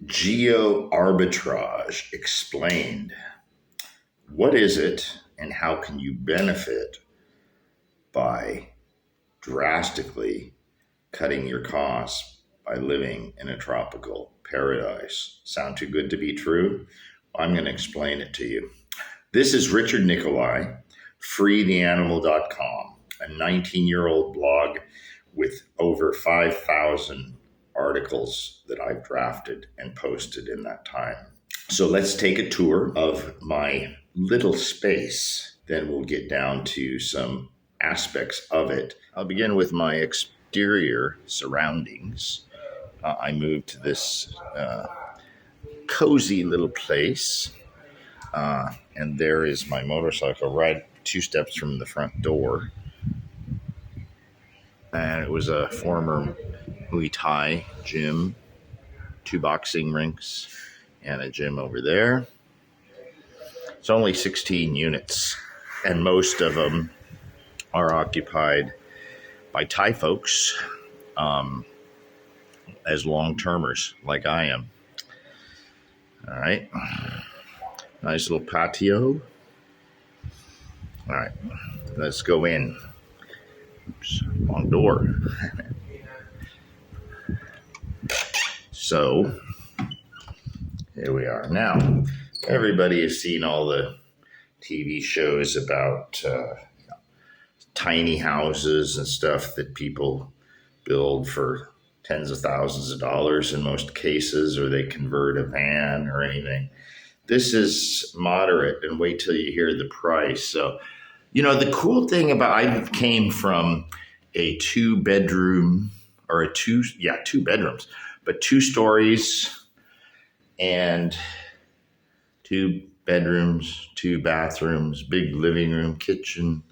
Geoarbitrage explained. What is it and how can you benefit by drastically cutting your costs by living in a tropical paradise? Sound too good to be true? I'm going to explain it to you. This is Richard Nikoley, freetheanimal.com, a 19-year-old blog with over 5,000 articles that I've drafted and posted in that time. So let's take a tour of my little space. Then we'll get down to some aspects of it. I'll begin with my exterior surroundings. I moved to this cozy little place, and there is my motorcycle right 2 steps from the front door. And it was a former Muay Thai gym, 2 boxing rinks, and a gym over there. It's only 16 units, and most of them are occupied by Thai folks as long-termers, like I am. All right. Nice little patio. All right. Let's go in. Oops, wrong door. So, here we are. Now, everybody has seen all the TV shows about tiny houses and stuff that people build for tens of thousands of dollars in most cases, or they convert a van or anything. This is moderate, and wait till you hear the price. So, the cool thing about, I came from a 2-bedroom, or 2 bedrooms, but 2 stories and 2 bedrooms, 2 bathrooms, big living room, kitchen,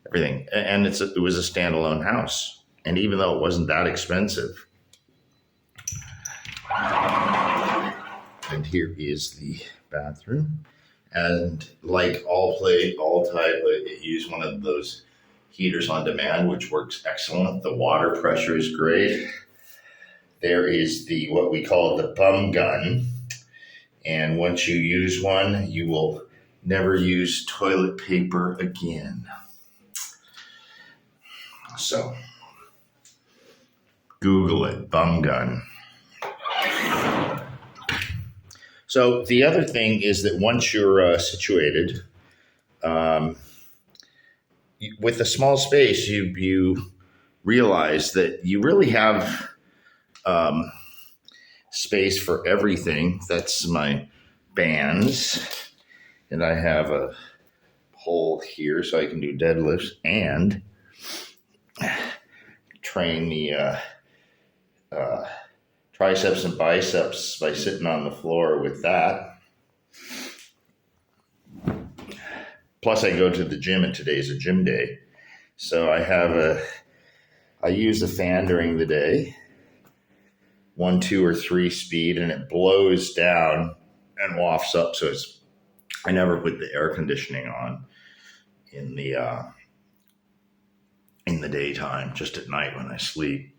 everything. And it was a standalone house. And even though it wasn't that expensive. And here is the bathroom. And like all type, use one of those heaters on demand, which works excellent. The water pressure is great. There is what we call the bum gun. And once you use one, you will never use toilet paper again. So, Google it, bum gun. So the other thing is that once you're situated, with a small space, you realize that you really have space for everything. That's my bands, and I have a pole here so I can do deadlifts and train the triceps and biceps by sitting on the floor with that. Plus I go to the gym, and today's a gym day. So I use a fan during the day, 1, 2, or 3 speed, and it blows down and wafts up. So I never put the air conditioning on in the daytime, just at night when I sleep.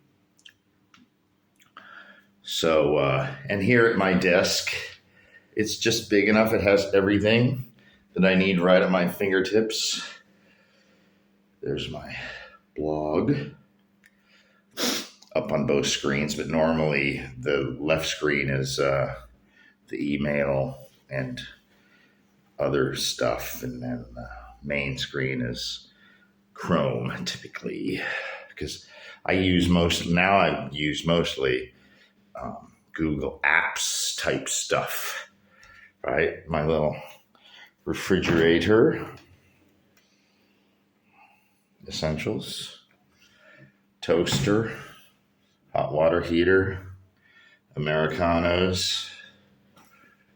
So, and here at my desk, it's just big enough. It has everything that I need right at my fingertips. There's my blog up on both screens, but normally the left screen is the email and other stuff, and then the main screen is Chrome typically, because I use mostly Google Apps type stuff, right? My little refrigerator, essentials, toaster, hot water heater, Americanos.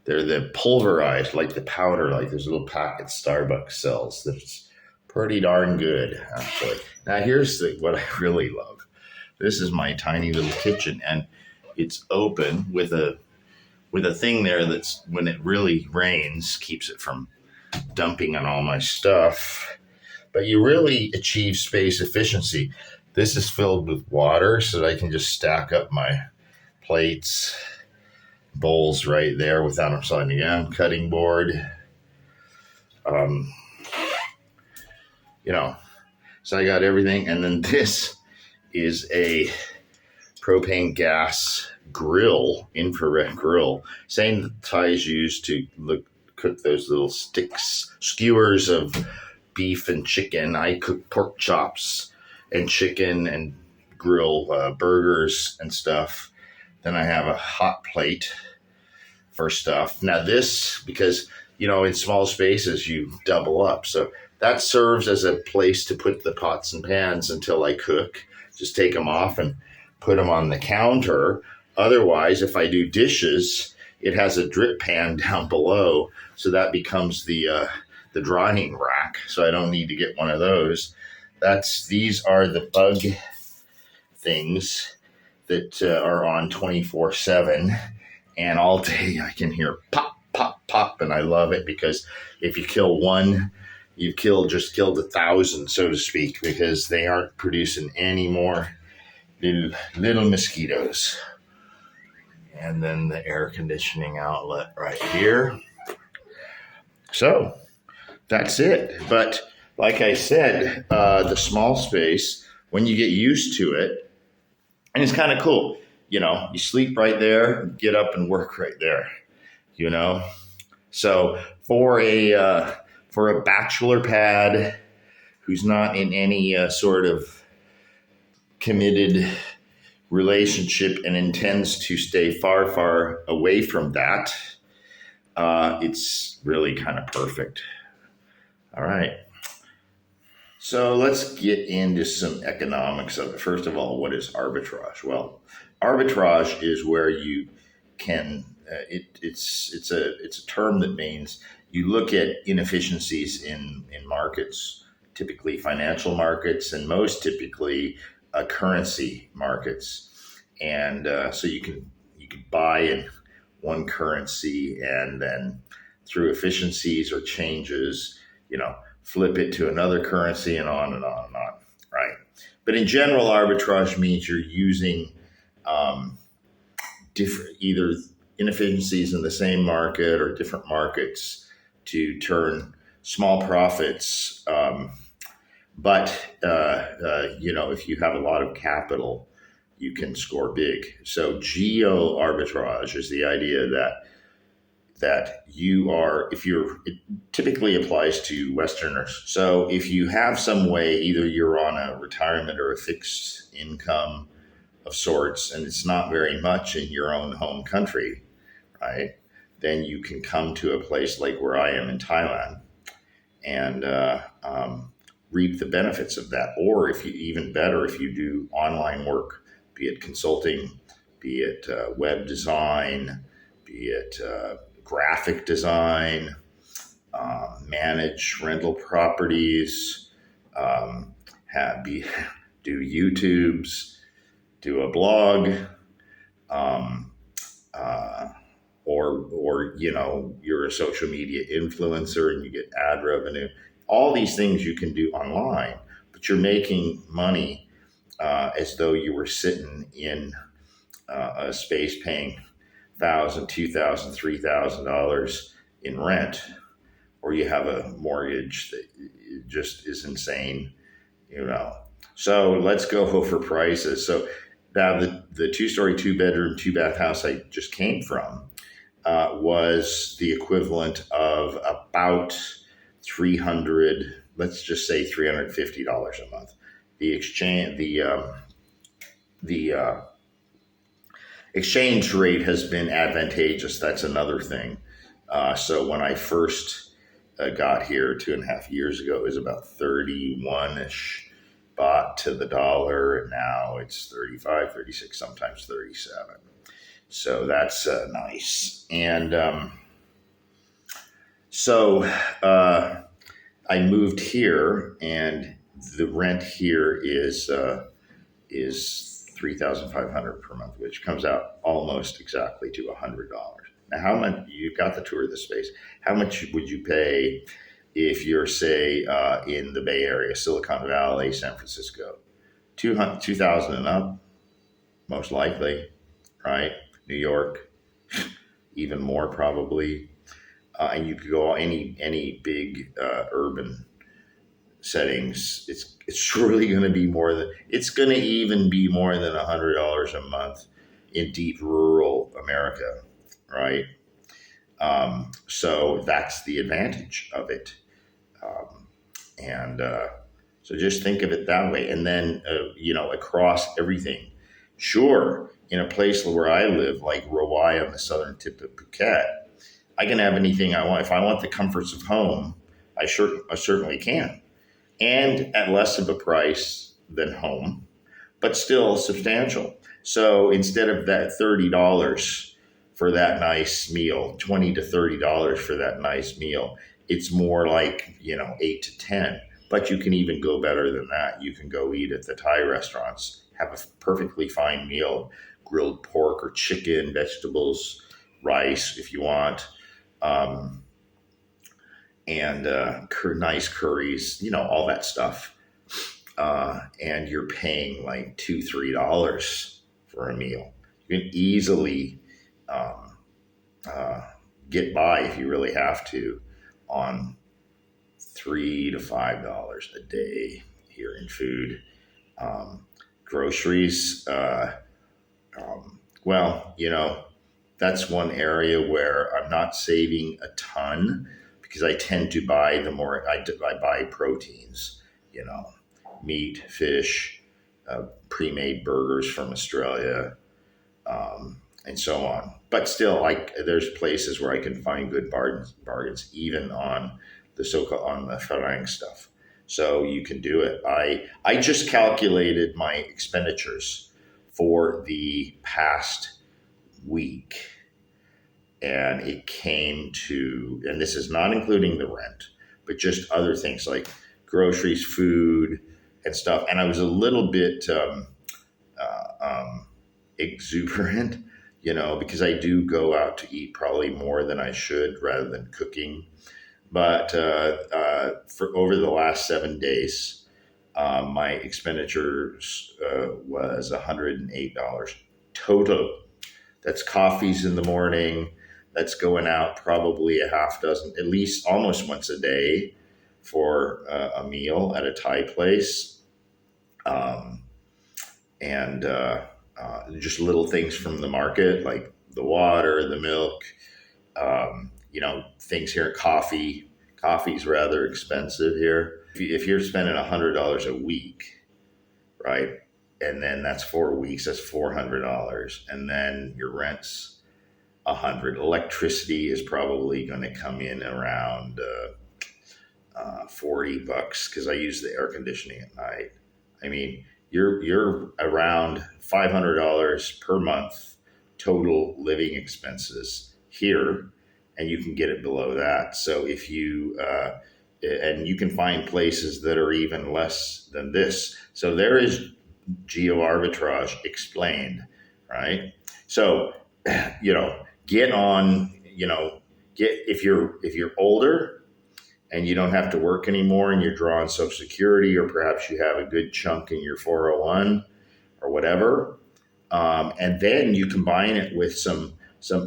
They're the pulverized, like the powder, like there's a little packet Starbucks sells. That's pretty darn good, actually. Now here's what I really love. This is my tiny little kitchen, and it's open with a thing there that's, when it really rains, keeps it from dumping on all my stuff. But you really achieve space efficiency. This is filled with water so that I can just stack up my plates, bowls right there without them sliding down. Cutting board. Um, so I got everything. And then this is a propane gas grill, infrared grill. Same that Thais use to cook those little skewers of beef and chicken. I cook pork chops and chicken and grill burgers and stuff. Then I have a hot plate for stuff. Now this, because, in small spaces, you double up. So that serves as a place to put the pots and pans until I cook. Just take them off and put them on the counter. Otherwise, if I do dishes, it has a drip pan down below. So that becomes the drying rack. So I don't need to get one of those. These are the bug things that are on 24/7. And all day I can hear pop, pop, pop. And I love it because if you kill one, you've just killed 1,000, so to speak, because they aren't producing any more little mosquitoes. And then the air conditioning outlet right here. So that's it. But like I said, the small space, when you get used to it, and it's kind of cool. You sleep right there, get up and work right there, So for a bachelor pad who's not in any sort of committed relationship and intends to stay far, far away from that, it's really kind of perfect. All right. So let's get into some economics of it. First of all, what is arbitrage? Well, arbitrage is where you can. It's a term that means you look at inefficiencies in markets, typically financial markets, and most typically currency markets. And so you can buy in one currency and then through efficiencies or changes, flip it to another currency and on and on and on, right? But in general, arbitrage means you're using different either inefficiencies in the same market or different markets to turn small profits. But if you have a lot of capital, you can score big. So geoarbitrage is the idea that it typically applies to Westerners. So if you have some way, either you're on a retirement or a fixed income of sorts, and it's not very much in your own home country, right? Then you can come to a place like where I am in Thailand and reap the benefits of that. Or even better, if you do online work, be it consulting, be it web design, be it graphic design, manage rental properties, do YouTubes, do a blog, or you're a social media influencer and you get ad revenue. All these things you can do online, but you're making money as though you were sitting in a space paying $1,000, $2,000, $3,000 in rent, or you have a mortgage that just is insane, So let's go over prices. So now the 2-story, 2-bedroom, 2-bath house I just came from was the equivalent of about $300, let's just say $350 a month. The exchange rate has been advantageous. That's another thing. So when I first got here 2.5 years ago, it was about 31-ish baht to the dollar. And now it's 35, 36, sometimes 37. So that's nice. And so I moved here, and the rent here is $3,500 per month, which comes out almost exactly to $100. Now, how much, you've got the tour of the space, how much would you pay if you're, say, in the Bay Area, Silicon Valley, San Francisco? 2,000 and up, most likely, right? New York, even more probably. And you could go any big urban settings. It's surely going to be more than, it's going to even be more than $100 a month in deep rural America, right? So that's the advantage of it. And so just think of it that way. And then, across everything. Sure, in a place where I live, like Rawai on the southern tip of Phuket, I can have anything I want. If I want the comforts of home, I certainly can. And at less of a price than home, but still substantial. So instead of that $30 for that nice meal, $20 to $30 for that nice meal, it's more like, 8 to 10. But you can even go better than that. You can go eat at the Thai restaurants, have a perfectly fine meal, grilled pork or chicken, vegetables, rice if you want, and nice curries, all that stuff. And you're paying like $2, $3 for a meal. You can easily get by if you really have to on $3 to $5 a day here in food. Groceries, that's one area where I'm not saving a ton because I tend to buy I buy proteins, meat, fish, pre-made burgers from Australia, and so on. But still, there's places where I can find good bargains, even on the Farang stuff. So you can do it. I just calculated my expenditures for the past week, and it came to, and this is not including the rent, but just other things like groceries, food, and stuff. And I was a little bit exuberant, because I do go out to eat probably more than I should rather than cooking. But for over the last 7 days, my expenditures was $108 total. That's coffees in the morning. That's going out probably a half dozen, at least almost once a day for a meal at a Thai place. And just little things from the market, like the water, the milk, things here. Coffee's rather expensive here. If you're spending $100 a week, right? And then that's 4 weeks, that's $400. And then your rent's $100. Electricity is probably going to come in around $40 because I use the air conditioning at night. I mean, you're around $500 per month total living expenses here, and you can get it below that. So if you and you can find places that are even less than this. So there is Geoarbitrage explained, right? So get on. If you're older and you don't have to work anymore and you're drawing Social Security, or perhaps you have a good chunk in your 401 or whatever, and then you combine it with some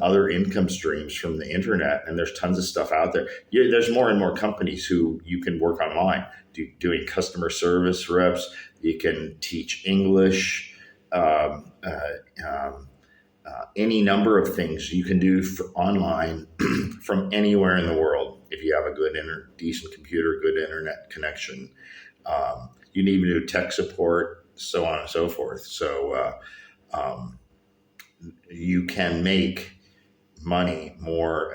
other income streams from the internet, and there's tons of stuff out there. There's more and more companies who you can work online, doing customer service reps. You can teach English, any number of things you can do online from anywhere in the world. If you have a good, decent computer, good internet connection, you can even do tech support, so on and so forth. So you can make money more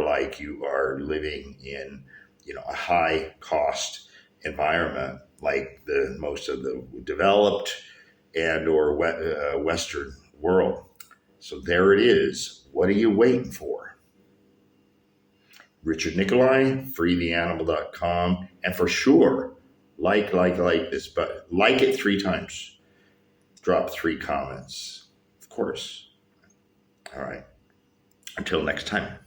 like you are living in, a high cost environment like the most of the developed and or Western world. So there it is. What are you waiting for? Richard Nikoley, freetheanimal.com. And for sure, like this, but like it 3 times. Drop 3 comments, of course. All right. Until next time.